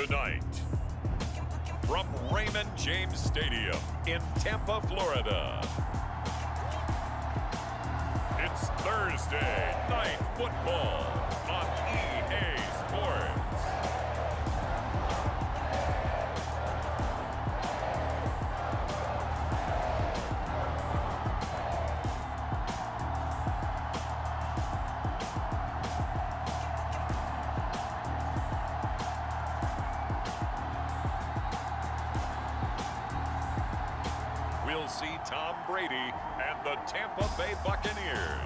Tonight, from Raymond James Stadium in Tampa, Florida, it's Thursday Night Football on EA Sports. We'll see Tom Brady and the Tampa Bay Buccaneers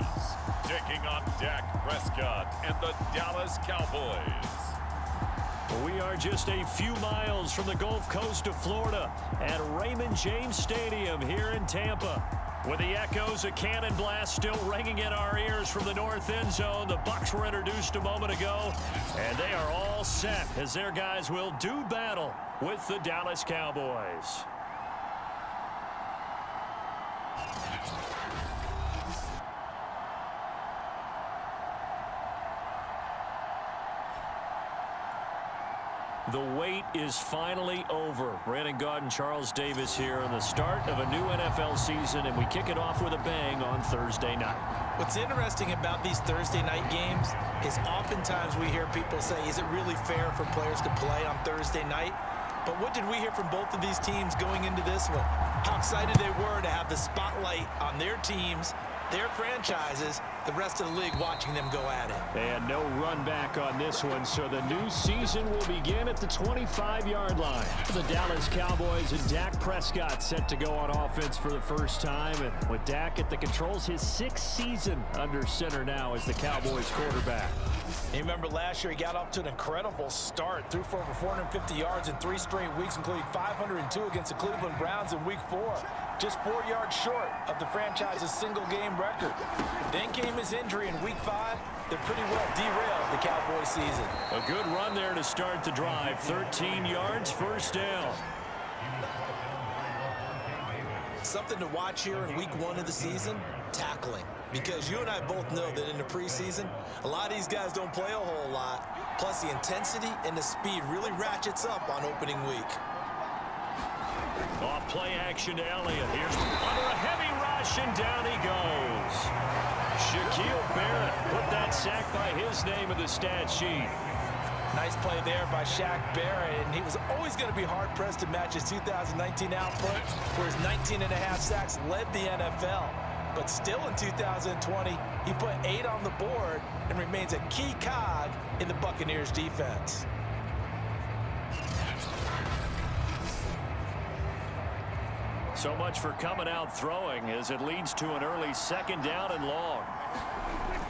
taking on Dak Prescott and the Dallas Cowboys. We are just a few miles from the Gulf Coast of Florida at Raymond James Stadium here in Tampa. With the echoes of cannon blast still ringing in our ears from the north end zone, the Bucs were introduced a moment ago, and they are all set as their guys will do battle with the Dallas Cowboys. The wait is finally over. Brandon Gaudin, Charles Davis here on the start of a new NFL season, and we kick it off with a bang on Thursday night. What's interesting about these Thursday night games is oftentimes we hear people say, is it really fair for players to play on Thursday night? But what did we hear from both of these teams going into this one? How excited they were to have the spotlight on their teams, their franchises, the rest of the league watching them go at it. And no run back on this one, so the new season will begin at the 25-yard line. The Dallas Cowboys and Dak Prescott set to go on offense for the first time, and with Dak at the controls, his sixth season under center now as the Cowboys quarterback. You remember last year he got off to an incredible start, threw for over 450 yards in 3 straight weeks, including 502 against the Cleveland Browns in Week 4. Just 4 yards short of the franchise's single-game record. Then came his injury in Week 5 that pretty well derailed the Cowboys season. A good run there to start the drive. 13 yards, first down. Something to watch here in Week 1 of the season, tackling. Because you and I both know that in the preseason, a lot of these guys don't play a whole lot. Plus, the intensity and the speed really ratchets up on opening week. Off play action to Elliott. Here's under a heavy rush, and down he goes. Shaquille Barrett put that sack by his name in the stat sheet. Nice play there by Shaq Barrett, and he was always going to be hard-pressed to match his 2019 output, where his 19.5 sacks led the NFL. But still in 2020, he put 8 on the board and remains a key cog in the Buccaneers defense. So much for coming out throwing as it leads to an early second down and long.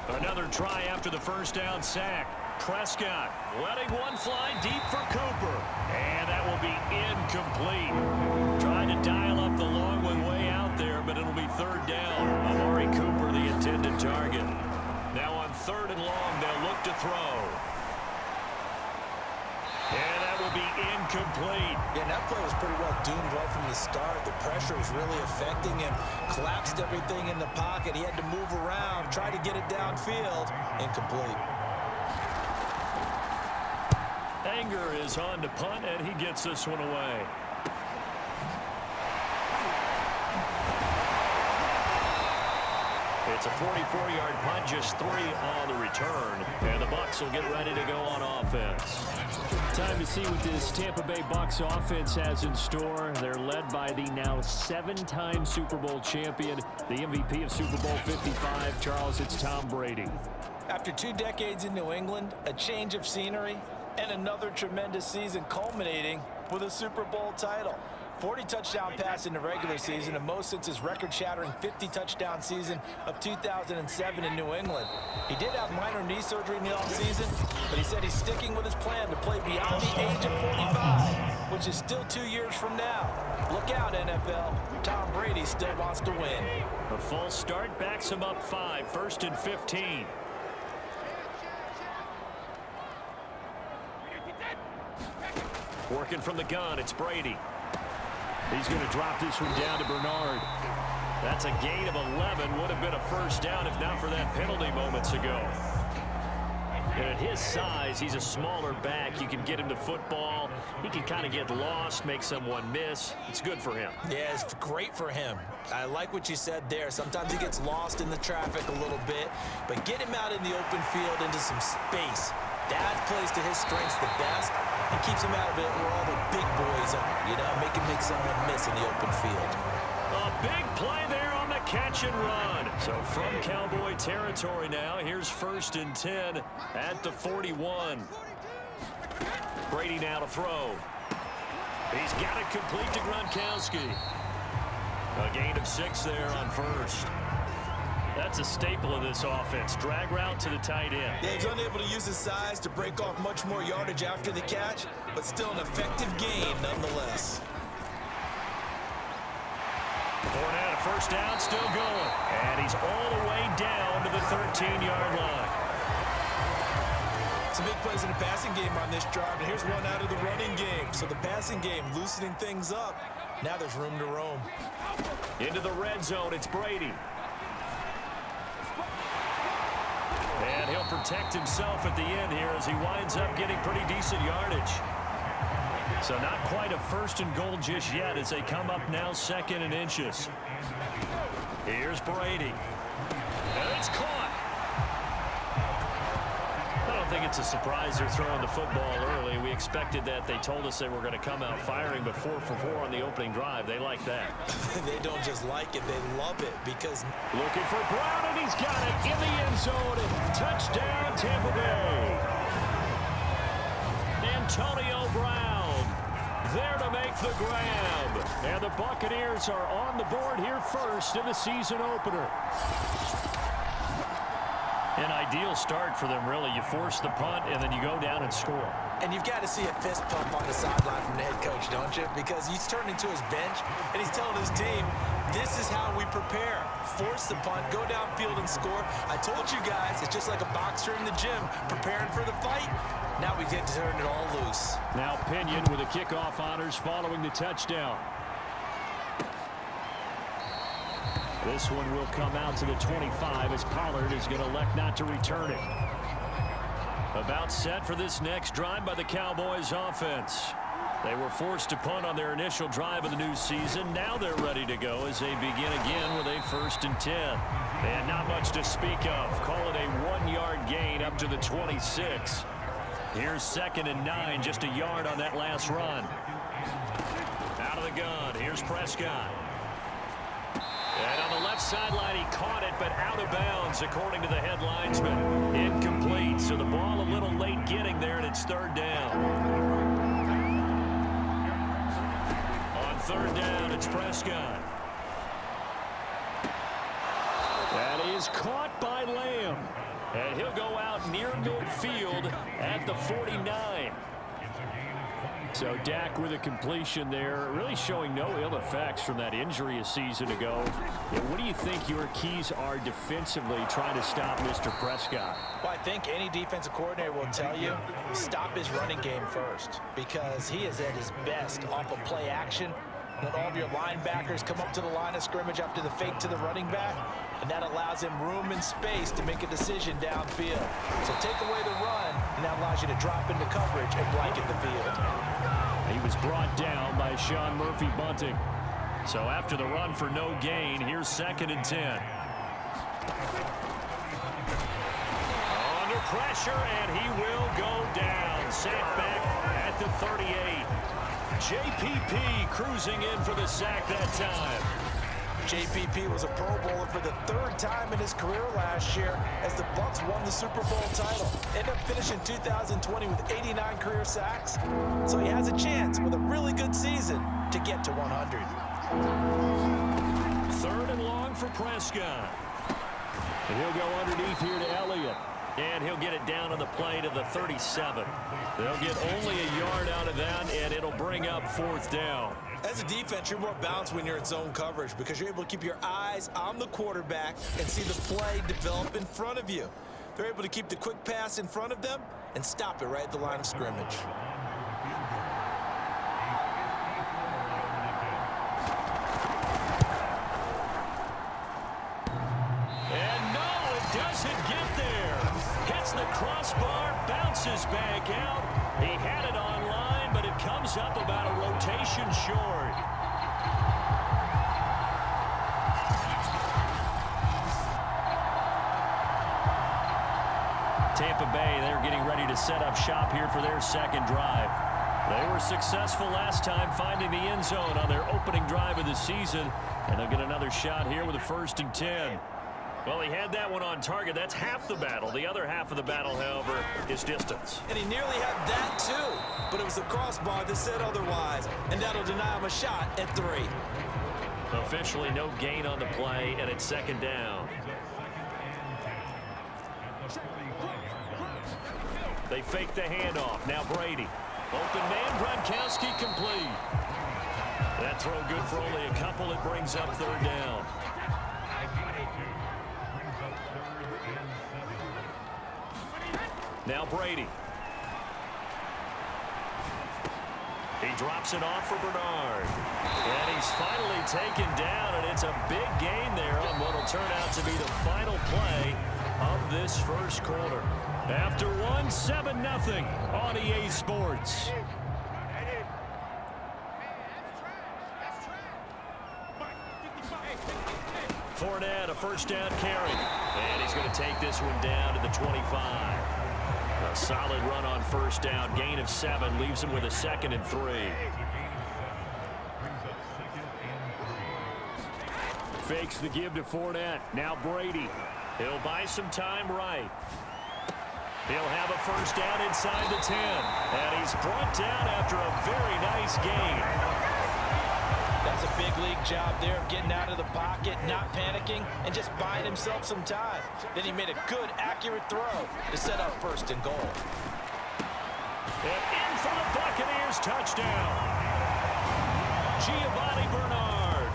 Another try after the first down sack. Prescott letting one fly deep for Cooper. And that will be incomplete. Trying to dial up the long one way out there, but it'll be third down. Amari Cooper, the intended target. Now on third and long, they'll look to throw. And that will be incomplete. Yeah, that play was pretty well doomed right from the start. The pressure was really affecting him. Collapsed everything in the pocket. He had to move around, try to get it downfield. Incomplete. Anger is on to punt, and he gets this one away. It's a 44-yard punt, just 3 on the return, and the Bucs will get ready to go on offense. Time to see what this Tampa Bay Bucs offense has in store. They're led by the now 7-time Super Bowl champion, the MVP of Super Bowl 55. Charles, it's Tom Brady. After 2 decades in New England, a change of scenery, and another tremendous season culminating with a Super Bowl title. 40 touchdown pass in the regular season, the most since his record-shattering 50-touchdown season of 2007 in New England. He did have minor knee surgery in the offseason, but he said he's sticking with his plan to play beyond the age of 45, which is still 2 years from now. Look out, NFL. Tom Brady still wants to win. A false start backs him up 5, 1st and 15. Working from the gun, it's Brady. He's going to drop this one down to Bernard. That's a gain of 11. Would have been a first down if not for that penalty moments ago. And at his size, he's a smaller back. You can get him to football. He can kind of get lost, make someone miss. It's good for him. Yeah, it's great for him. I like what you said there. Sometimes he gets lost in the traffic a little bit, but get him out in the open field into some space. That plays to his strengths the best and keeps him out of it where all the big boys are, you know, make someone miss in the open field. A big play there on the catch and run. So from Cowboy territory now, here's 1st and 10 at the 41. Brady now to throw. He's got it complete to Gronkowski. A gain of 6 there on 1st. That's a staple of this offense. Drag route to the tight end. Yeah, he's unable to use his size to break off much more yardage after the catch, but still an effective gain nonetheless. Fournette, a first down, still going. And he's all the way down to the 13-yard line. Some big plays in the passing game on this drive, and here's one out of the running game. So the passing game loosening things up. Now there's room to roam. Into the red zone, it's Brady. And he'll protect himself at the end here as he winds up getting pretty decent yardage. So not quite a 1st and goal just yet as they come up now 2nd and inches. Here's Brady. And it's caught. I don't think it's a surprise they're throwing the football early. We expected that. They told us they were going to come out firing, but 4 for 4 on the opening drive. They like that. They don't just like it, they love it because... Looking for Brown, and he's got it in the end zone. Touchdown, Tampa Bay. Antonio Brown there to make the grab. And the Buccaneers are on the board here first in the season opener. An ideal start for them, really. You force the punt, and then you go down and score. And you've got to see a fist pump on the sideline from the head coach, don't you? Because he's turned into his bench, and he's telling his team, this is how we prepare. Force the punt, go downfield and score. I told you guys, it's just like a boxer in the gym preparing for the fight. Now we get to turn it all loose. Now Pinion with the kickoff honors following the touchdown. This one will come out to the 25 as Pollard is going to elect not to return it. About set for this next drive by the Cowboys offense. They were forced to punt on their initial drive of the new season. Now they're ready to go as they begin again with a 1st and 10. And not much to speak of. Call it a 1-yard gain up to the 26. Here's 2nd and 9, just a yard on that last run. Out of the gun, here's Prescott. And on the left sideline, he caught it, but out of bounds, according to the head linesman. Incomplete, so the ball a little late getting there, and it's 3rd down. On 3rd down, it's Prescott. That is caught by Lamb. And he'll go out near midfield at the 49. So Dak with a completion there, really showing no ill effects from that injury a season ago. And what do you think your keys are defensively trying to stop Mr. Prescott? Well, I think any defensive coordinator will tell you, stop his running game first, because he is at his best off of play action. When all of your linebackers come up to the line of scrimmage after the fake to the running back, and that allows him room and space to make a decision downfield. So take away the run, and that allows you to drop into coverage and blanket the field. He was brought down by Sean Murphy-Bunting. So after the run for no gain, here's 2nd and 10. Under pressure, and he will go down. Sacked back at the 38. JPP cruising in for the sack that time. JPP was a Pro Bowler for the 3rd time in his career last year as the Bucs won the Super Bowl title. Ended up finishing 2020 with 89 career sacks. So he has a chance with a really good season to get to 100. 3rd and long for Prescott. And he'll go underneath here to Elliott. And he'll get it down on the play to the 37. They'll get only a yard out of that, and it'll bring up 4th down. As a defense, you're more balanced when you're in zone coverage because you're able to keep your eyes on the quarterback and see the play develop in front of you. They're able to keep the quick pass in front of them and stop it right at the line of scrimmage. And no, it doesn't get there. Hits the crossbar races back out. He had it online, but it comes up about a rotation short. Tampa Bay, they're getting ready to set up shop here for their second drive. They were successful last time finding the end zone on their opening drive of the season, and they'll get another shot here with a 1st and 10. Well, he had that one on target. That's half the battle. The other half of the battle, however, is distance. And he nearly had that, too. But it was the crossbar that said otherwise, and that'll deny him a shot at 3. Officially no gain on the play, and it's 2nd down. They fake the handoff. Now Brady. Open man, Gronkowski complete. That throw good for only a couple. It brings up 3rd down. Now Brady. He drops it off for Bernard. And he's finally taken down, and it's a big gain there on what will turn out to be the final play of this first quarter. After one, 7-0 on EA Sports. Fournette, a 1st down carry. And he's going to take this one down to the 25. A solid run on 1st down. Gain of 7 leaves him with a 2nd and 3. Fakes the give to Fournette. Now Brady. He'll buy some time right. He'll have a 1st down inside the 10. And he's brought down after a very nice gain. That's a big league job there of getting out of the pocket, not panicking, and just buying himself some time. Then he made a good, accurate throw to set up 1st and goal. And in for the Buccaneers, touchdown. Giovanni Bernard.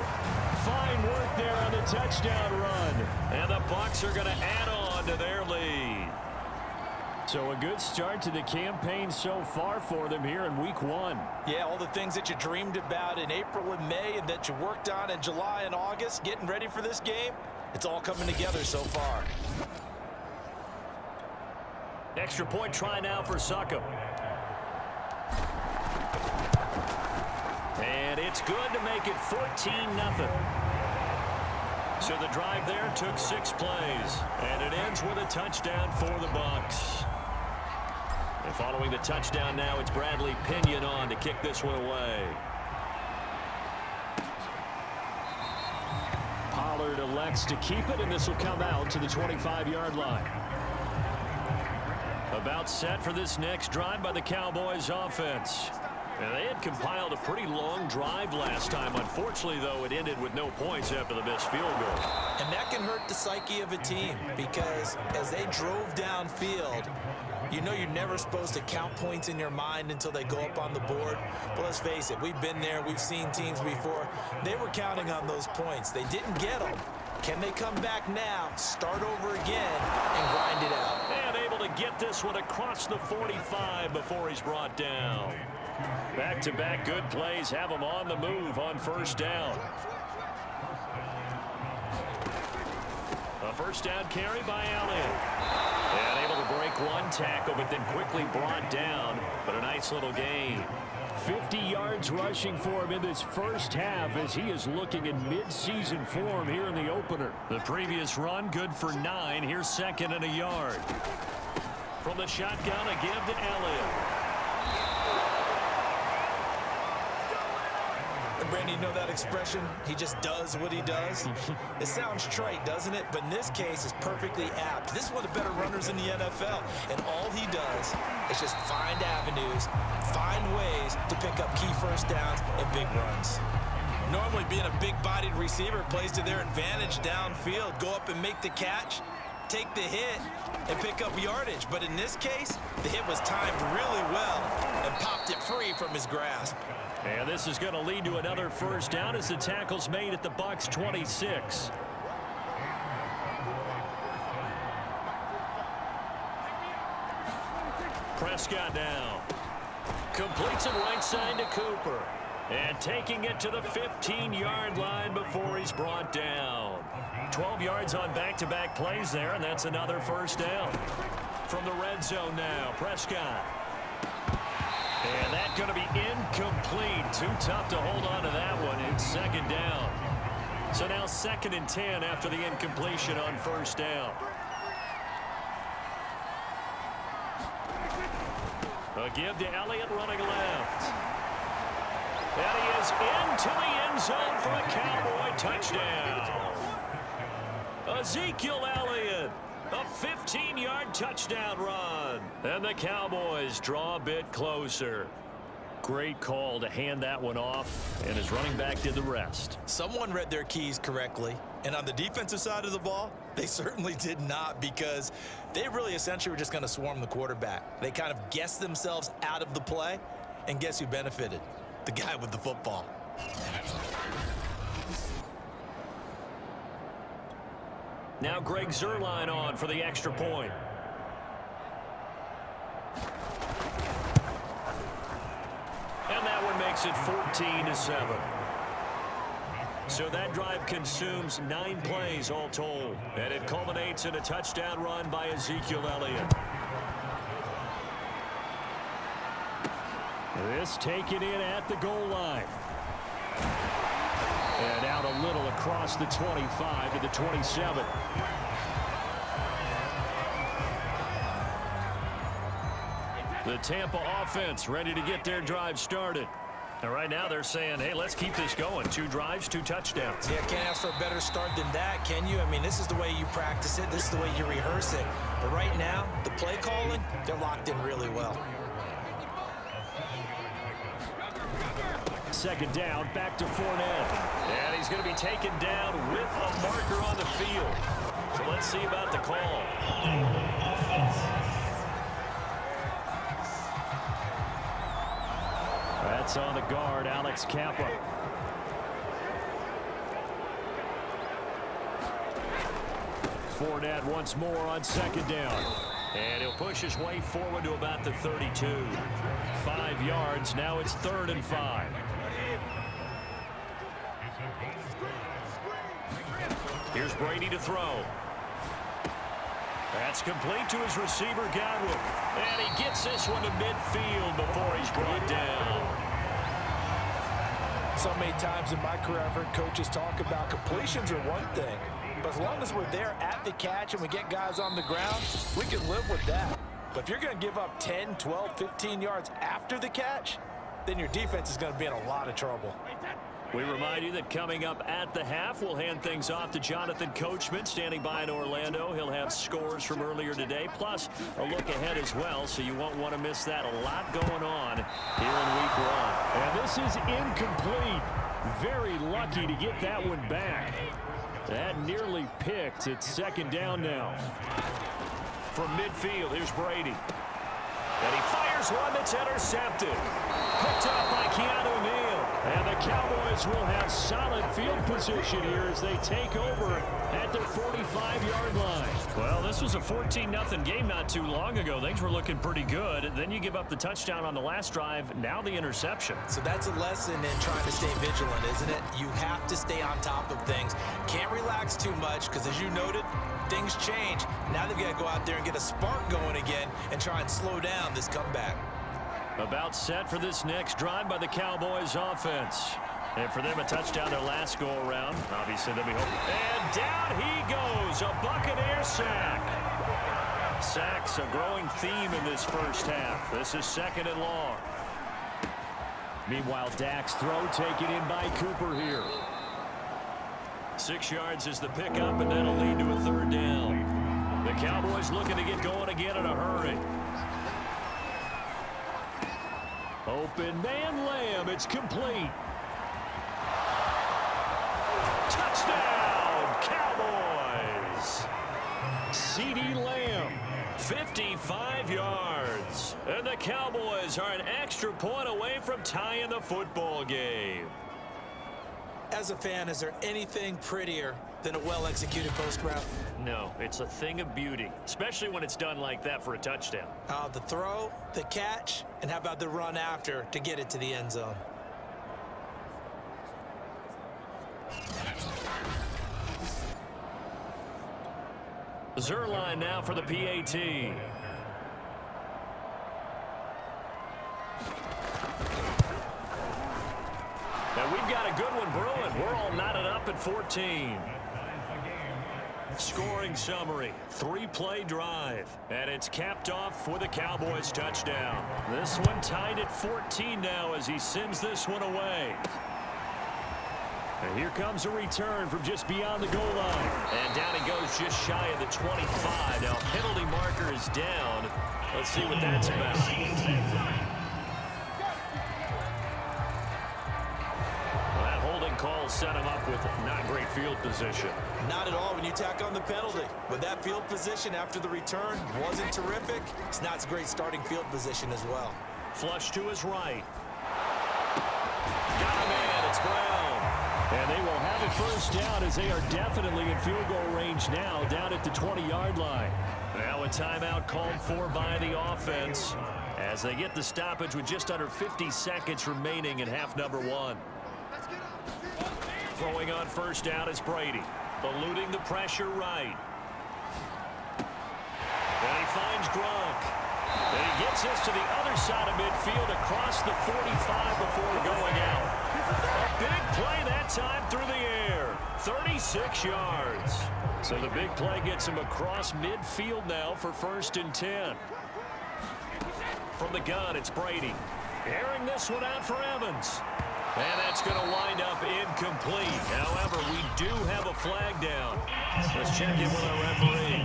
Fine work there on the touchdown run. And the Bucs are going to add on to their lead. So a good start to the campaign so far for them here in week 1. Yeah, all the things that you dreamed about in April and May and that you worked on in July and August, getting ready for this game, it's all coming together so far. Extra point try now for Succop. And it's good to make it 14-0. So the drive there took 6 plays, and it ends with a touchdown for the Bucs. And following the touchdown now, it's Bradley Pinion on to kick this one away. Pollard elects to keep it, and this will come out to the 25-yard line. About set for this next drive by the Cowboys offense. And they had compiled a pretty long drive last time. Unfortunately, though, it ended with no points after the missed field goal. And that can hurt the psyche of a team because as they drove downfield, you know you're never supposed to count points in your mind until they go up on the board. But let's face it, we've been there. We've seen teams before. They were counting on those points. They didn't get them. Can they come back now, start over again, and grind it out? And able to get this one across the 45 before he's brought down. Back-to-back good plays have him on the move on 1st down. A 1st down carry by Elliott. And able to break one tackle, but then quickly brought down. But a nice little gain. 50 yards rushing for him in this first half as he is looking in mid-season form here in the opener. The previous run good for 9. Here's 2nd and a yard. From the shotgun, a give to Elliott. Brandon, you know that expression? He just does what he does. It sounds trite, doesn't it? But in this case, it's perfectly apt. This is one of the better runners in the NFL. And all he does is just find avenues, find ways to pick up key 1st downs and big runs. Normally, being a big-bodied receiver plays to their advantage downfield. Go up and make the catch, take the hit, and pick up yardage. But in this case, the hit was timed really well and popped it free from his grasp. And this is going to lead to another 1st down as the tackle's made at the Bucs 26. Prescott now. Completes it right side to Cooper. And taking it to the 15-yard line before he's brought down. 12 yards on back-to-back plays there, and that's another 1st down. from the red zone now. Prescott. And that's going to be incomplete. Too tough to hold on to that one. It's second down. So now 2nd and 10 after the incompletion on first down. A give to Elliott running left. And he is into the end zone for a Cowboy touchdown. Ezekiel Elliott, a 15-yard touchdown run. And the Cowboys draw a bit closer. Great call to hand that one off, and his running back did the rest. Someone read their keys correctly, and on the defensive side of the ball, they certainly did not, because they really essentially were just going to swarm the quarterback. They kind of guessed themselves out of the play, and guess who benefited? The guy with the football. Now Greg Zuerlein on for the extra point. And that one makes it 14-7. So that drive consumes 9 plays all told. And it culminates in a touchdown run by Ezekiel Elliott. This taken in at the goal line. And out a little across the 25 to the 27. The Tampa offense ready to get their drive started. And right now they're saying, hey, let's keep this going. 2 drives, 2 touchdowns. Yeah, can't ask for a better start than that, can you? I mean, this is the way you practice it. This is the way you rehearse it. But right now, the play calling, they're locked in really well. 2nd down, back to Fournette. And he's going to be taken down with a marker on the field. So let's see about the call. That's on the guard, Alex Kappa. Fournette once more on 2nd down. And he'll push his way forward to about the 32. 5 yards, now it's 3rd and 5. Here's Brady to throw. That's complete to his receiver, Godwin. And he gets this one to midfield before he's brought down. So many times in my career, I've heard coaches talk about completions are one thing. But as long as we're there at the catch and we get guys on the ground, we can live with that. But if you're going to give up 10, 12, 15 yards after the catch, then your defense is going to be in a lot of trouble. We remind you that coming up at the half, we'll hand things off to Jonathan Coachman standing by in Orlando. He'll have scores from earlier today, plus a look ahead as well, so you won't want to miss that. A lot going on here in week 1. And this is incomplete. Very lucky to get that one back. That nearly picked. It's 2nd down now. From midfield, here's Brady. And he fires one that's intercepted. Picked up by Keanu Neal. And the Cowboys will have solid field position here as they take over at their 45-yard line. Well, this was a 14-0 game not too long ago. Things were looking pretty good. Then you give up the touchdown on the last drive. Now the interception. So that's a lesson in trying to stay vigilant, isn't it? You have to stay on top of things. Can't relax too much because, as you noted, things change. Now they've got to go out there and get a spark going again and try and slow down this comeback. About set for this next drive by the Cowboys offense. And for them, a touchdown their last go-around. Obviously, they'll be hoping. And down he goes, a Buccaneer sack. Sacks a growing theme in this first half. This is 2nd and long. Meanwhile, Dak's throw taken in by Cooper here. 6 yards is the pickup, and that'll lead to a 3rd down. The Cowboys looking to get going again in a hurry. Open man Lamb. It's complete. Touchdown, Cowboys. CeeDee Lamb, 55 yards. And the Cowboys are an extra point away from tying the football game. As a fan, is there anything prettier than a well-executed post route? No, it's a thing of beauty, especially when it's done like that for a touchdown. The throw, the catch, and how about the run after to get it to the end zone? Zuerlein now for the PAT. And we've got a good one brewing. We're all knotted up at 14. Scoring summary, 3-play drive. And it's capped off with a Cowboys touchdown. This one tied at 14 now as he sends this one away. And here comes a return from just beyond the goal line. And down he goes just shy of the 25. Now penalty marker is down. Let's see what that's about. Call set him up with not great field position. Not at all when you tack on the penalty. But that field position after the return wasn't terrific. It's not a great starting field position as well. Flush to his right. Got him in. It's Brown. And they will have a first down as they are definitely in field goal range now, down at the 20-yard line. Now a timeout called for by the offense as they get the stoppage with just under 50 seconds remaining in half number one. Throwing on first down is Brady. Eluding the pressure right. And he finds Gronk. And he gets this to the other side of midfield across the 45 before going out. A big play that time through the air. 36 yards. So the big play gets him across midfield now for 1st and 10. From the gun, it's Brady. Airing this one out for Evans. And that's going to wind up incomplete. However, we do have a flag down. Let's check in with our referee.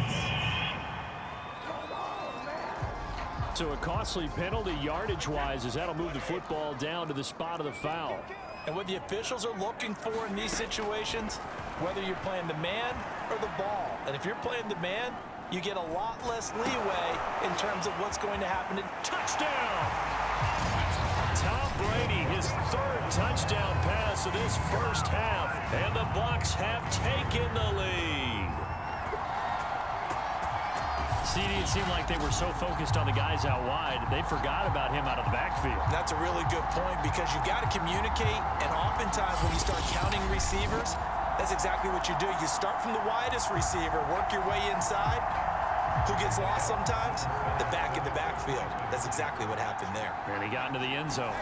So a costly penalty yardage-wise as that'll move the football down to the spot of the foul. And what the officials are looking for in these situations, whether you're playing the man or the ball. And if you're playing the man, you get a lot less leeway in terms of what's going to happen. Touchdown! Tom Brady, his 3rd touchdown pass of this first half, and the Bucs have taken the lead. CD, it seemed like they were so focused on the guys out wide, they forgot about him out of the backfield. That's a really good point because you got to communicate, and oftentimes when you start counting receivers, that's exactly what you do. You start from the widest receiver, work your way inside. Who gets lost sometimes? The back in the backfield. That's exactly what happened there. And he got into the end zone.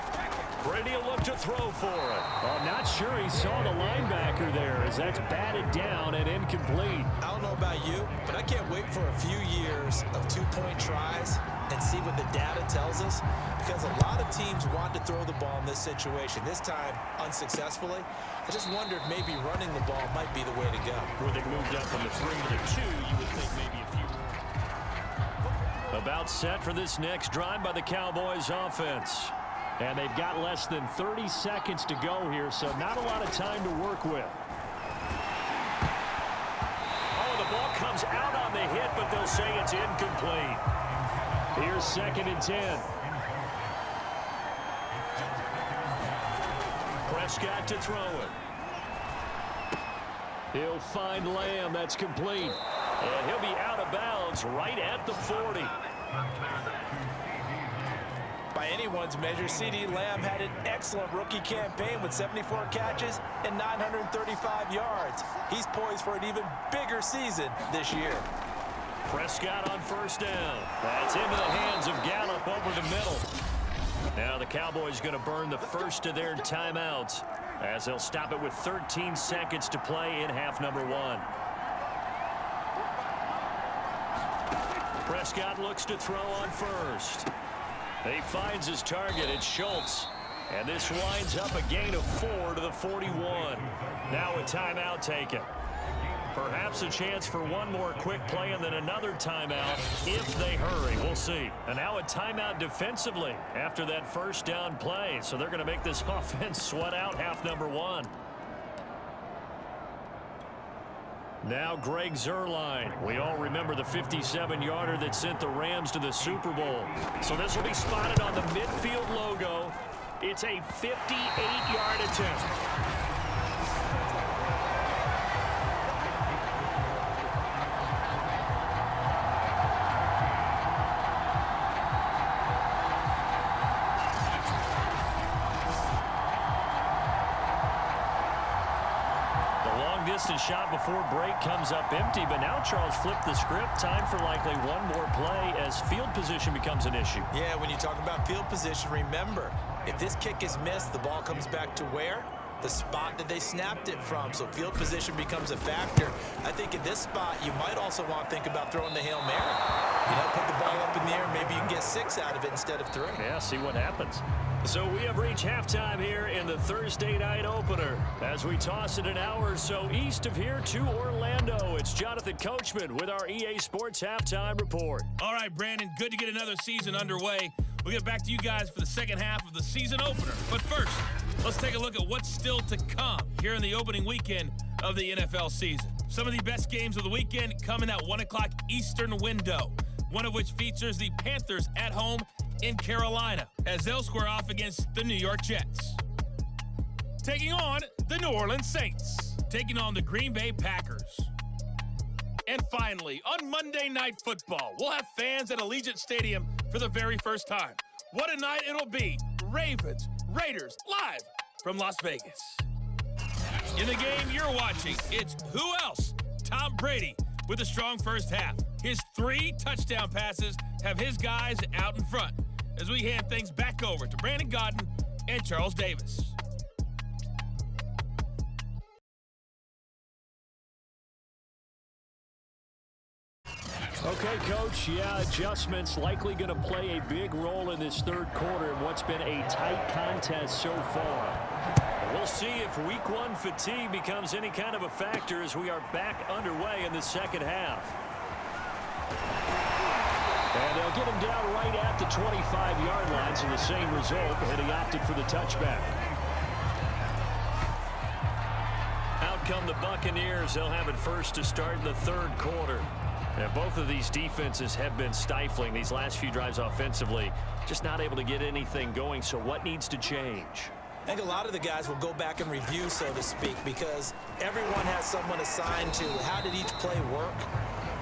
Brady will look to throw for it. I'm not sure he saw the linebacker there as that's batted down and incomplete. I don't know about you, but I can't wait for a few years of 2-point tries and see what the data tells us, because a lot of teams want to throw the ball in this situation. This time, unsuccessfully. I just wonder if maybe running the ball might be the way to go. Where they moved up from the 3 to the 2, you would think maybe a few. About set for this next drive by the Cowboys offense. And they've got less than 30 seconds to go here, so not a lot of time to work with. Oh, the ball comes out on the hit, but they'll say it's incomplete. Here's 2nd and 10. Prescott to throw it. He'll find Lamb. That's complete. And he'll be out of bounds right at the 40. By anyone's measure, CeeDee Lamb had an excellent rookie campaign with 74 catches and 935 yards. He's poised for an even bigger season this year. Prescott on first down. That's into the hands of Gallup over the middle. Now the Cowboys going to burn the first of their timeouts as they'll stop it with 13 seconds to play in half number one. Prescott looks to throw on first. He finds his target. It's Schultz. And this winds up a gain of 4 to the 41. Now a timeout taken. Perhaps a chance for one more quick play and then another timeout if they hurry. We'll see. And now a timeout defensively after that first down play. So they're going to make this offense sweat out half number one. Now Greg Zuerlein. We all remember the 57-yarder that sent the Rams to the Super Bowl. So this will be spotted on the midfield logo. It's a 58-yard attempt. Distance shot before break comes up empty, but now Charles flipped the script. Time for likely one more play as field position becomes an issue. Yeah, when you talk about field position, remember, if this kick is missed, the ball comes back to where? the spot that they snapped it from. So field position becomes a factor. I think in this spot, you might also want to think about throwing the Hail Mary. You know, put the ball up in the air, maybe you can get 6 out of it instead of 3. Yeah, see what happens. So we have reached halftime here in the Thursday night opener. As we toss it an hour or so east of here to Orlando, it's Jonathan Coachman with our EA Sports Halftime Report. All right, Brandon, good to get another season underway. We'll get back to you guys for the second half of the season opener. But first, let's take a look at what's still to come here in the opening weekend of the NFL season. Some of the best games of the weekend come in that 1 o'clock Eastern window, one of which features the Panthers at home in Carolina, as they'll square off against the New York Jets. Taking on the New Orleans Saints, taking on the Green Bay Packers. And finally, on Monday Night Football, we'll have fans at Allegiant Stadium for the very first time. What a night it'll be. Ravens, Raiders, live from Las Vegas. In the game you're watching, it's who else? Tom Brady with a strong first half. His 3 touchdown passes have his guys out in front, as we hand things back over to Brandon Godden and Charles Davis. Okay, Coach, yeah, adjustments likely going to play a big role in this third quarter in what's been a tight contest so far. We'll see if week 1 fatigue becomes any kind of a factor as we are back underway in the second half. And they'll get him down right at the 25-yard line, so the same result, and he opted for the touchback. Out come the Buccaneers. They'll have it first to start in the third quarter. And both of these defenses have been stifling these last few drives offensively, just not able to get anything going. So what needs to change? I think a lot of the guys will go back and review, so to speak, because everyone has someone assigned to how did each play work.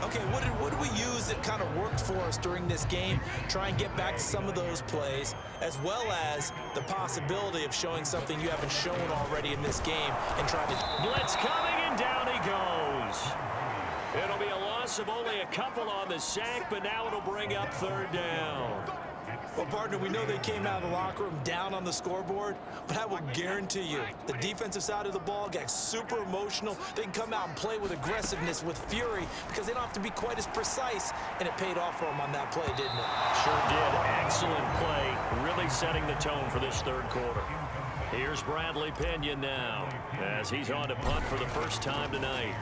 Okay, what did we use that kind of worked for us during this game? Try and get back to some of those plays, as well as the possibility of showing something you haven't shown already in this game and try to... Blitz coming, and down he goes. It'll be a loss of only a couple on the sack, but now it'll bring up third down. Well, partner, we know they came out of the locker room down on the scoreboard, but I will guarantee you the defensive side of the ball got super emotional. They can come out and play with aggressiveness, with fury, because they don't have to be quite as precise, and it paid off for them on that play, didn't it? Sure did. Excellent play, really setting the tone for this third quarter. Here's Bradley Pinion now, as he's on to punt for the first time tonight.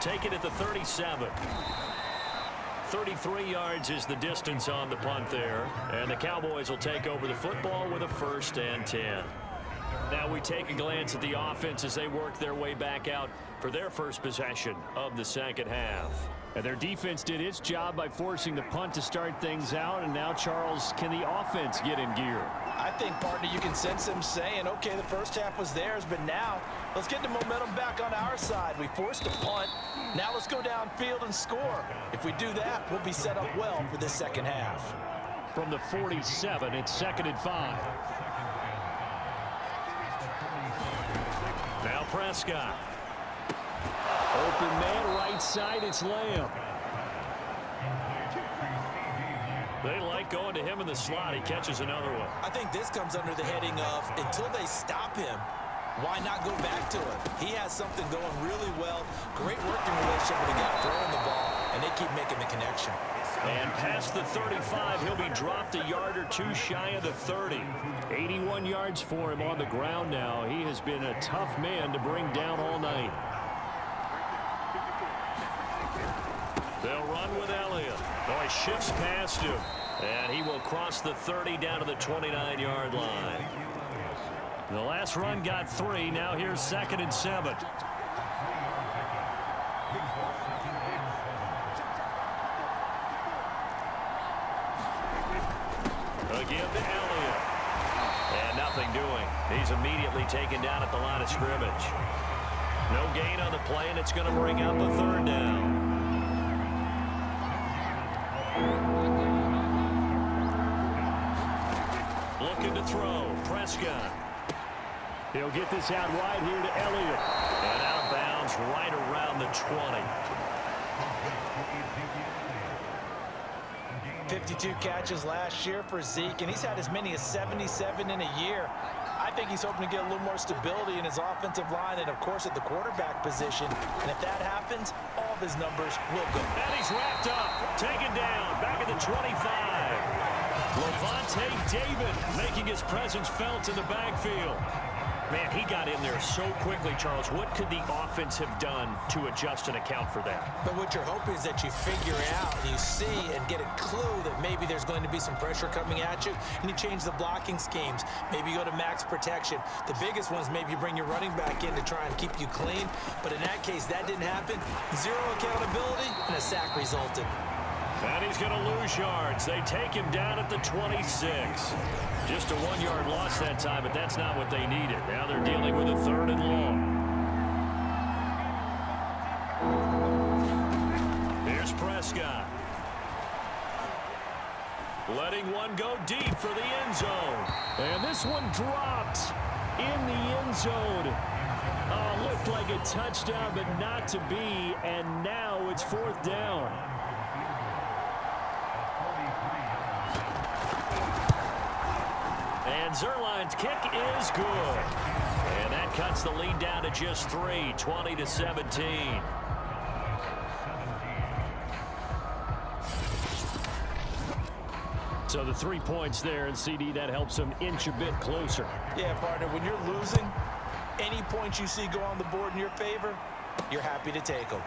Take it at the 37. 33 yards is the distance on the punt there. And the Cowboys will take over the football with a 1st and 10. Now we take a glance at the offense as they work their way back out for their first possession of the second half. And their defense did its job by forcing the punt to start things out. And now, Charles, can the offense get in gear? I think, partner, you can sense them saying, okay, the first half was theirs, but now let's get the momentum back on our side. We forced a punt. Now let's go downfield and score. If we do that, we'll be set up well for this second half. From the 47, it's 2nd and 5. Now Prescott. Open man, right side, it's Lamb. They like going to him in the slot. He catches another one. I think this comes under the heading of, until they stop him, why not go back to it? He has something going really well. Great working relationship with the guy throwing the ball, and they keep making the connection. And past the 35, he'll be dropped a yard or 2 shy of the 30. 81 yards for him on the ground now. He has been a tough man to bring down all night. They'll run with Elliott. Oh, he shifts past him. And he will cross the 30 down to the 29-yard line. The last run got 3. Now here's 2nd and 7. Again to Elliott. And nothing doing. He's immediately taken down at the line of scrimmage. No gain on the play, and it's going to bring up a 3rd down. Looking to throw. Prescott. He'll get this out wide here to Elliott. And out of bounds right around the 20. 52 catches last year for Zeke, and he's had as many as 77 in a year. I think he's hoping to get a little more stability in his offensive line and, of course, at the quarterback position. And if that happens, all of his numbers will go. And he's wrapped up, taken down, back at the 25. Levante David making his presence felt in the backfield. Man, he got in there so quickly, Charles. What could the offense have done to adjust and account for that? But what you're hoping is that you figure out, and you see and get a clue that maybe there's going to be some pressure coming at you, and you change the blocking schemes. Maybe you go to max protection. The biggest ones, maybe you bring your running back in to try and keep you clean. But in that case, that didn't happen. Zero accountability, and a sack resulted. And he's going to lose yards. They take him down at the 26. Just a 1-yard loss that time, but that's not what they needed. Now they're dealing with a 3rd and long. Here's Prescott. Letting one go deep for the end zone. And this one dropped in the end zone. Oh, looked like a touchdown, but not to be. And now it's 4th down. And Zerline's kick is good. And that cuts the lead down to just 3, 20-17. So the 3 points there, and CD, that helps them inch a bit closer. Yeah, partner, when you're losing, any points you see go on the board in your favor, you're happy to take them.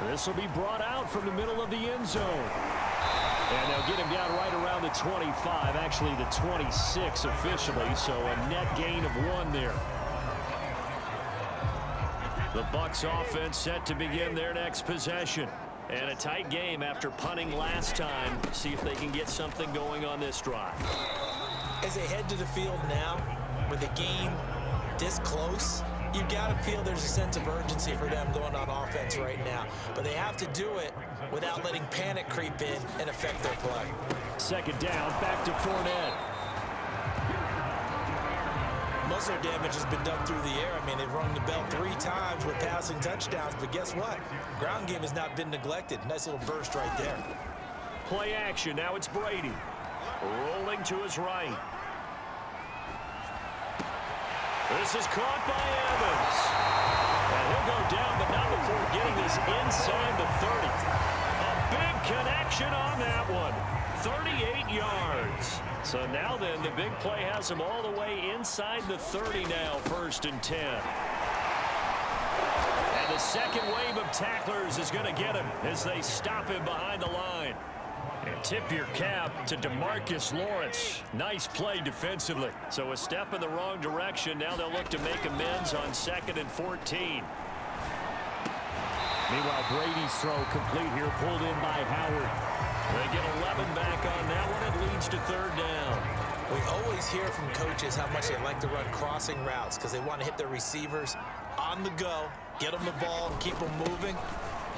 This will be brought out from the middle of the end zone. And they'll get him down right around the 25, actually the 26 officially, so a net gain of 1 there. The Bucs offense set to begin their next possession. And a tight game after punting last time. See if they can get something going on this drive. As they head to the field now, with the game this close, you've got to feel there's a sense of urgency for them going on offense right now. But they have to do it without letting panic creep in and affect their play. 2nd down, back to Fournette. Most of their damage has been done through the air. I mean, they've rung the bell 3 times with passing touchdowns, but guess what? Ground game has not been neglected. Nice little burst right there. Play action. Now it's Brady. Rolling to his right. This is caught by Evans. And he'll go down, but not before getting this inside the 30. A big connection on that one. 38 yards. So now then, the big play has him all the way inside the 30 now, 1st and 10. And the second wave of tacklers is going to get him as they stop him behind the line. And tip your cap to DeMarcus Lawrence. Nice play defensively. So a step in the wrong direction. Now they'll look to make amends on 2nd and 14. Meanwhile, Brady's throw complete here, pulled in by Howard. They get 11 back on that one. It leads to 3rd down. We always hear from coaches how much they like to run crossing routes because they want to hit their receivers on the go, get them the ball, and keep them moving.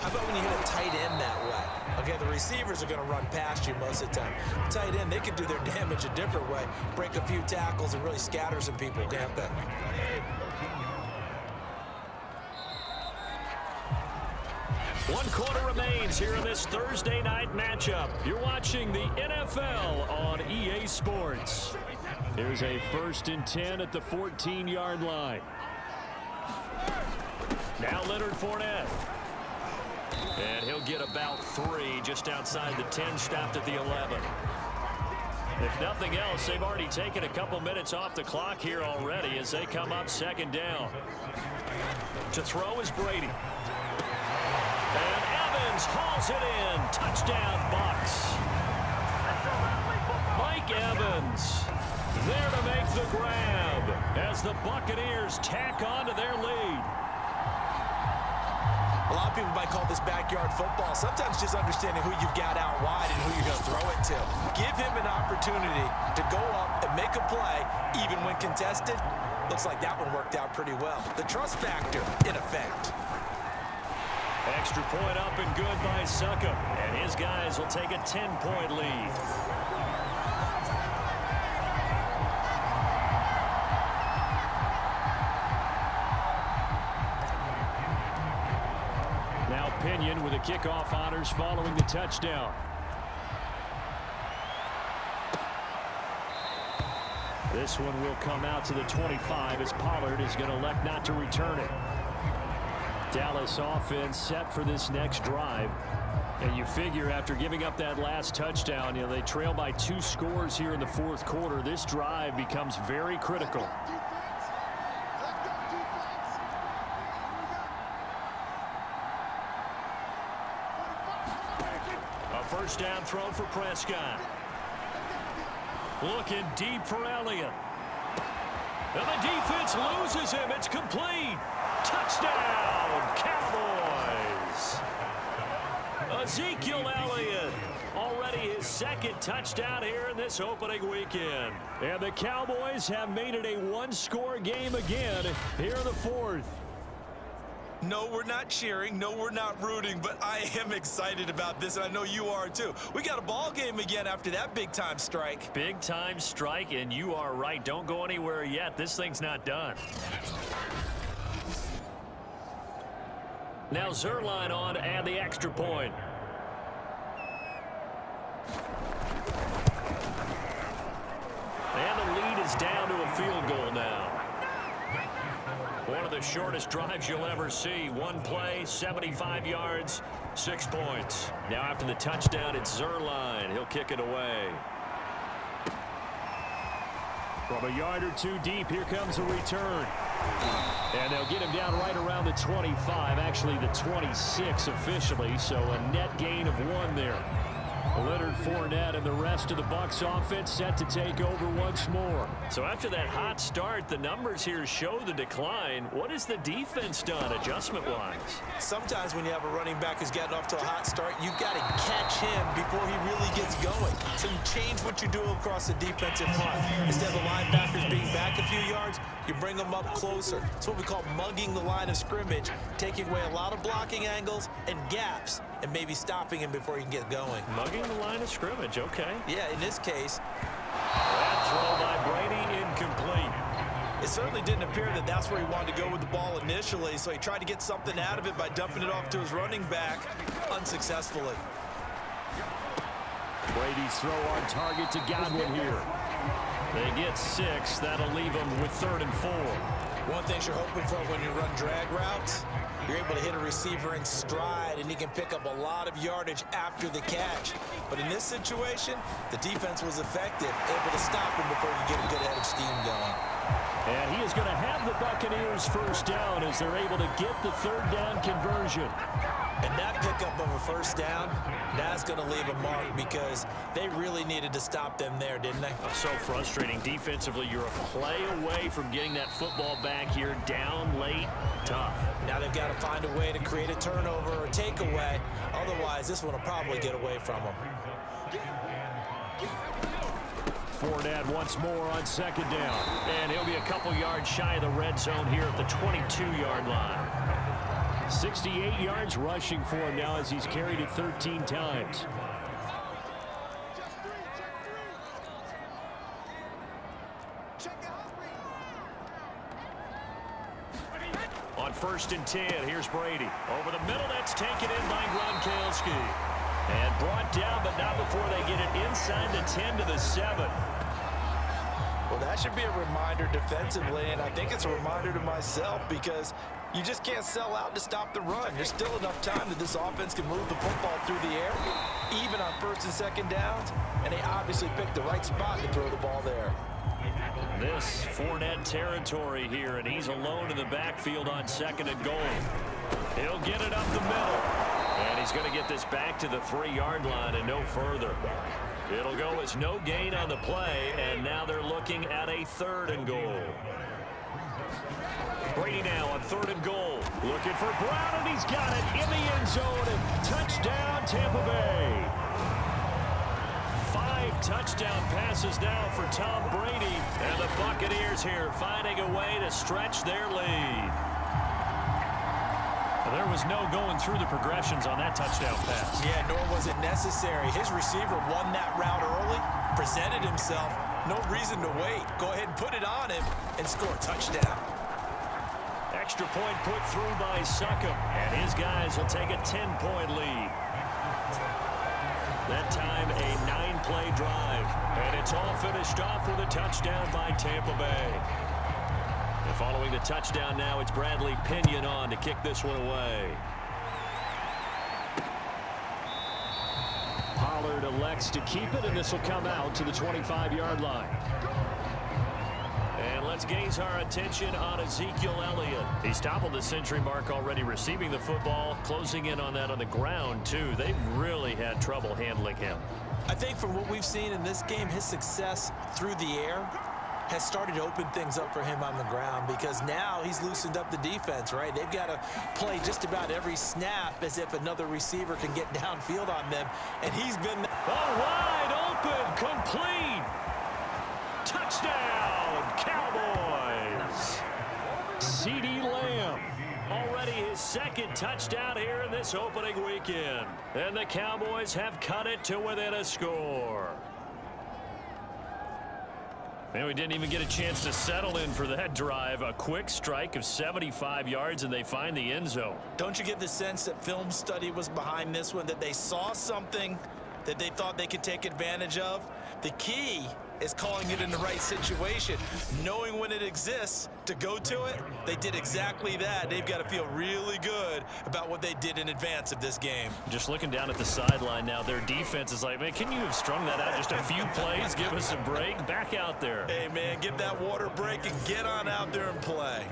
How about when you hit a tight end that way? Okay, the receivers are going to run past you most of the time. Tight end, they can do their damage a different way, break a few tackles, and really scatter some people, can't they? 1 quarter remains here in this Thursday night matchup. You're watching the NFL on EA Sports. Here's a 1st and 10 at the 14-yard line. Now Leonard Fournette. And he'll get about 3 just outside the 10, stopped at the 11. If nothing else, they've already taken a couple minutes off the clock here already as they come up 2nd down. To throw is Brady. And Evans hauls it in. Touchdown, Bucs. Mike Evans there to make the grab as the Buccaneers tack on to their lead. A lot of people might call this backyard football. Sometimes just understanding who you've got out wide and who you're going to throw it to. Give him an opportunity to go up and make a play, even when contested. Looks like that one worked out pretty well. The trust factor in effect. Extra point up and good by Suckup. And his guys will take a 10-point lead. Now Pinion with the kickoff honors following the touchdown. This one will come out to the 25 as Pollard is going to elect not to return it. Dallas offense set for this next drive. And you figure after giving up that last touchdown, they trail by 2 scores here in the fourth quarter. This drive becomes very critical. A first down throw for Prescott. Looking deep for Elliott. And the defense loses him. It's complete. Touchdown, Cowboys. Ezekiel Elliott, already his second touchdown here in this opening weekend. And the Cowboys have made it a 1-score game again here in the fourth. No, we're not cheering. No, we're not rooting, but I am excited about this, and I know you are too. We got a ball game again after that big-time strike. Big-time strike, and you are right. Don't go anywhere yet. This thing's not done. Now Zerline on to add the extra point. And the lead is down to a field goal now. One of the shortest drives you'll ever see. One play, 75 yards, 6 points. Now after the touchdown, it's Zerline. He'll kick it away. From a yard or 2 deep, here comes a return. And they'll get him down right around the 25, actually the 26 officially, so a net gain of 1 there. Leonard Fournette and the rest of the Bucs offense set to take over once more. So after that hot start, the numbers here show the decline. What has the defense done adjustment-wise? Sometimes when you have a running back who's gotten off to a hot start, you've got to catch him before he really gets going. So you change what you do across the defensive front. Instead of the linebackers being back a few yards, you bring them up closer. It's what we call mugging the line of scrimmage, taking away a lot of blocking angles and gaps, and maybe stopping him before he can get going. Mugging the line of scrimmage, okay. Yeah, in this case. That throw by Brady incomplete. It certainly didn't appear that that's where he wanted to go with the ball initially, so he tried to get something out of it by dumping it off to his running back unsuccessfully. Brady's throw on target to Godwin here. They get 6. That'll leave them with 3rd and 4. One thing you're hoping for when you run drag routes, you're able to hit a receiver in stride, and he can pick up a lot of yardage after the catch. But in this situation, the defense was effective, able to stop him before you get a good head of steam going. And he is going to have the Buccaneers first down as they're able to get the 3rd down conversion. And that pickup of a first down, that's going to leave a mark because they really needed to stop them there, didn't they? So frustrating. Defensively, you're a play away from getting that football back here. Down late, tough. Now they've got to find a way to create a turnover or a takeaway. Otherwise, this one will probably get away from them. Fournette once more on 2nd down. And he'll be a couple yards shy of the red zone here at the 22-yard line. 68 yards rushing for him now as he's carried it 13 times. On 1st and 10, here's Brady. Over the middle, that's taken in by Gronkowski. And brought down, but not before they get it inside the 10 to the 7. Well, that should be a reminder defensively, and I think it's a reminder to myself because you just can't sell out to stop the run. There's still enough time that this offense can move the football through the air, even on 1st and 2nd downs, and they obviously picked the right spot to throw the ball there. This Fournette territory here, and he's alone in the backfield on 2nd and goal. He'll get it up the middle, and he's going to get this back to the 3-yard line and no further. It'll go as no gain on the play, and now they're looking at a 3rd and goal. Brady now on 3rd and goal. Looking for Brown, and he's got it in the end zone. And touchdown, Tampa Bay. 5 touchdown passes now for Tom Brady. And the Buccaneers here finding a way to stretch their lead. There was no going through the progressions on that touchdown pass. Yeah, nor was it necessary. His receiver won that route early, presented himself. No reason to wait. Go ahead and put it on him and score a touchdown. Extra point put through by Succop, and his guys will take a 10-point lead. That time, a 9-play drive. And it's all finished off with a touchdown by Tampa Bay. And following the touchdown now, it's Bradley Pinion on to kick this one away. Pollard elects to keep it, and this will come out to the 25-yard line. And let's gaze our attention on Ezekiel Elliott. He's toppled the century mark already receiving the football, closing in on that on the ground, too. They've really had trouble handling him. I think from what we've seen in this game, his success through the air has started to open things up for him on the ground, because now he's loosened up the defense, right? They've got to play just about every snap as if another receiver can get downfield on them, and he's been wide open, complete. Touchdown, Cowboys. CeeDee Lamb, already his second touchdown here in this opening weekend. And the Cowboys have cut it to within a score. And we didn't even get a chance to settle in for that drive. A quick strike of 75 yards, and they find the end zone. Don't you get the sense that film study was behind this one, that they saw something that they thought they could take advantage of? The key is calling it in the right situation, knowing when it exists to go to it. They did exactly that. They've got to feel really good about what they did in advance of this game. Just looking down at the sideline now, their defense is like, man, can you have strung that out just a few plays? Give us a break. Back out there. Hey, man, give that water break and get on out there and play.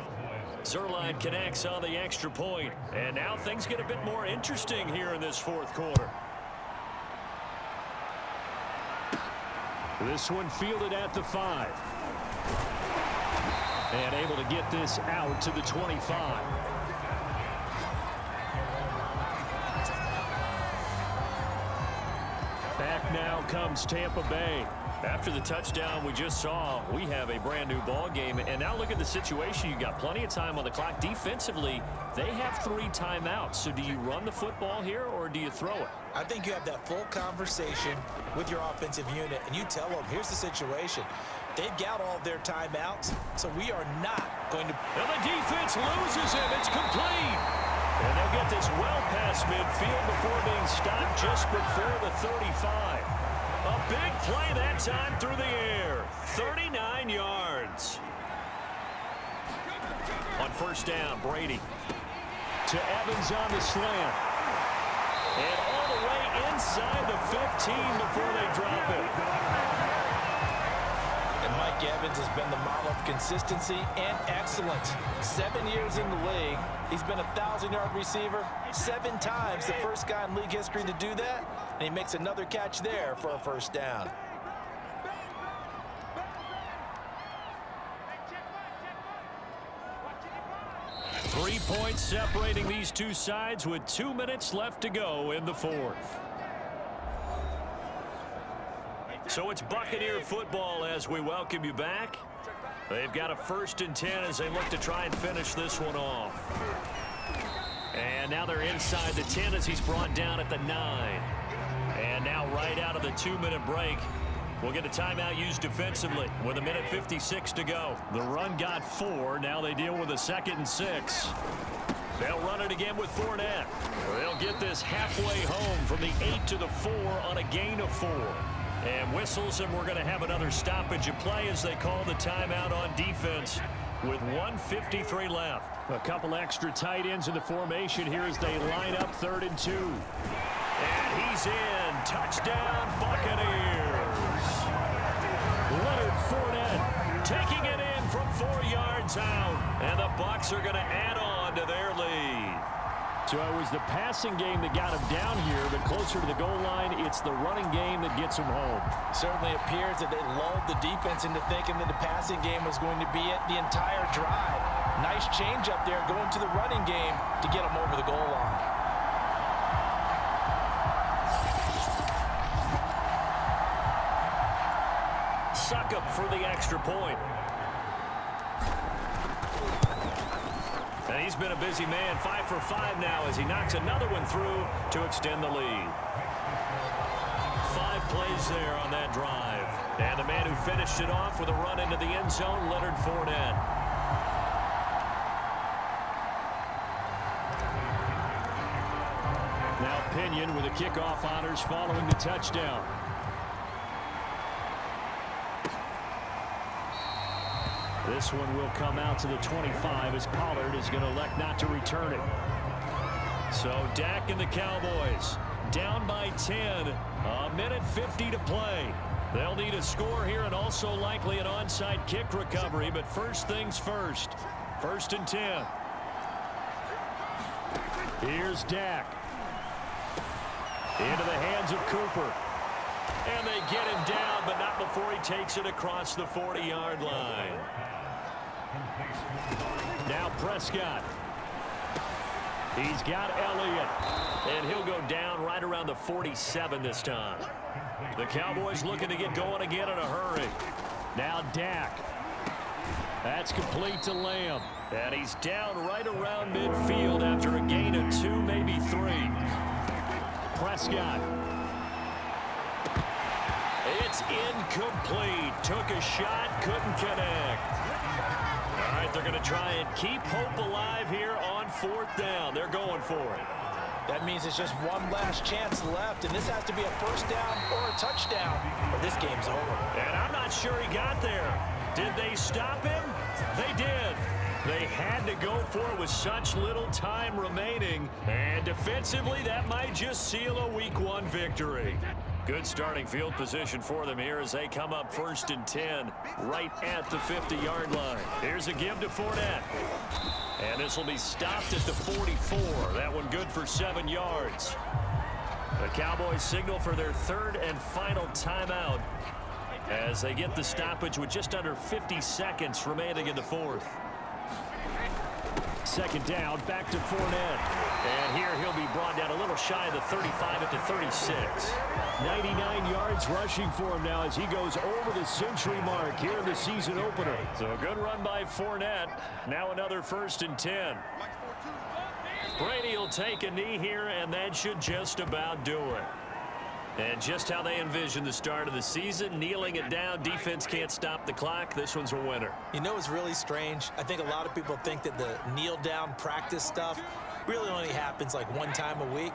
Zerline connects on the extra point, and now things get a bit more interesting here in this fourth quarter. This one fielded at the 5. And able to get this out to the 25. Back now comes Tampa Bay. After the touchdown we just saw, we have a brand new ball game. And now look at the situation. You got plenty of time on the clock. Defensively, they have 3 timeouts. So do you run the football here or do you throw it? I think you have that full conversation with your offensive unit, and you tell them, here's the situation. They've got all of their timeouts, so we are not going to... And the defense loses him. It's complete. And they'll get this well past midfield before being stopped just before the 35. A big play that time through the air. 39 yards. On first down, Brady. To Evans on the slant. And all the way inside the 15 before they drop it. And Mike Evans has been the model of consistency and excellence. 7 years in the league. He's been a 1,000-yard receiver 7 times, the first guy in league history to do that. And he makes another catch there for a first down. Three points separating these two sides with 2 minutes left to go in the fourth. So it's Buccaneer football as we welcome you back. They've got a 1st and 10 as they look to try and finish this one off. And now they're inside the 10 as he's brought down at the 9. And now right out of the 2-minute break, we'll get a timeout used defensively with 1:56 to go. The run got 4. Now they deal with a 2nd and 6. They'll run it again with Fournette. They'll get this halfway home from the 8 to the 4 on a gain of 4. And whistles, and we're going to have another stoppage of play as they call the timeout on defense with 1:53 left. A couple extra tight ends in the formation here as they line up 3rd and 2. And he's in. Touchdown, Buccaneers. Leonard Fournette taking it in from 4 yards out. And the Bucs are going to add on to their lead. So it was the passing game that got him down here, but closer to the goal line, it's the running game that gets him home. Certainly appears that they lulled the defense into thinking that the passing game was going to be it the entire drive. Nice change up there going to the running game to get him over the goal line. Succop for the extra point. And he's been a busy man, 5 for 5 now as he knocks another one through to extend the lead. 5 plays there on that drive. And the man who finished it off with a run into the end zone, Leonard Fournette. Now Pinion with the kickoff honors following the touchdown. This one will come out to the 25 as Pollard is going to elect not to return it. So Dak and the Cowboys down by 10. A minute 50 to play. They'll need a score here and also likely an onside kick recovery. But first things first. 1st and 10. Here's Dak. Into the hands of Cooper. And they get him down, but not before he takes it across the 40-yard line. Now Prescott. He's got Elliott. And he'll go down right around the 47 this time. The Cowboys looking to get going again in a hurry. Now Dak. That's complete to Lamb. And he's down right around midfield after a gain of 2, maybe 3. Prescott. It's incomplete. Took a shot, couldn't connect. All right, they're going to try and keep hope alive here on 4th down. They're going for it. That means it's just one last chance left, and this has to be a 1st down or a touchdown, or this game's over. And I'm not sure he got there. Did they stop him? They did. They had to go for it with such little time remaining. And defensively, that might just seal a Week 1 victory. Good starting field position for them here as they come up 1st and 10 right at the 50-yard line. Here's a give to Fournette. And this will be stopped at the 44. That one good for 7 yards. The Cowboys signal for their 3rd and final timeout as they get the stoppage with just under 50 seconds remaining in the 4th. 2nd down, back to Fournette. And here he'll be brought down a little shy of the 35 at the 36. 99 yards rushing for him now as he goes over the century mark here in the season opener. So a good run by Fournette. Now another 1st and 10. Brady will take a knee here, and that should just about do it. And just how they envision the start of the season, kneeling it down, defense can't stop the clock. This one's a winner. You know what's really strange? I think a lot of people think that the kneel-down practice stuff really only happens like one time a week.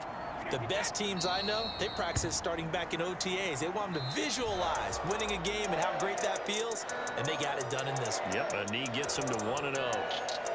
The best teams I know, they practice it starting back in OTAs. They want them to visualize winning a game and how great that feels, and they got it done in this one. Yep, a knee gets them to 1-0.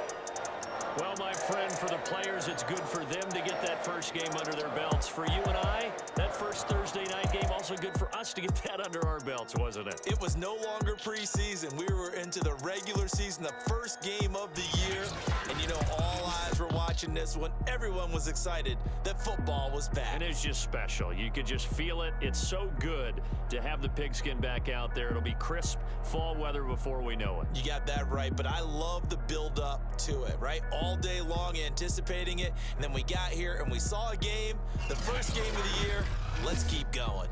Well, my friend, for the players, it's good for them to get that first game under their belts. For you and I, that first Thursday night game also good for us to get that under our belts, wasn't it? It was no longer preseason. We were into the regular season, the first game of the year. And, you know, all eyes were watching this one. Everyone was excited that football was back. And it's just special. You could just feel it. It's so good to have the pigskin back out there. It'll be crisp fall weather before we know it. You got that right, but I love the build-up to it, right? All day long anticipating it, and then we got here and we saw a game, the first game of the year. Let's keep going.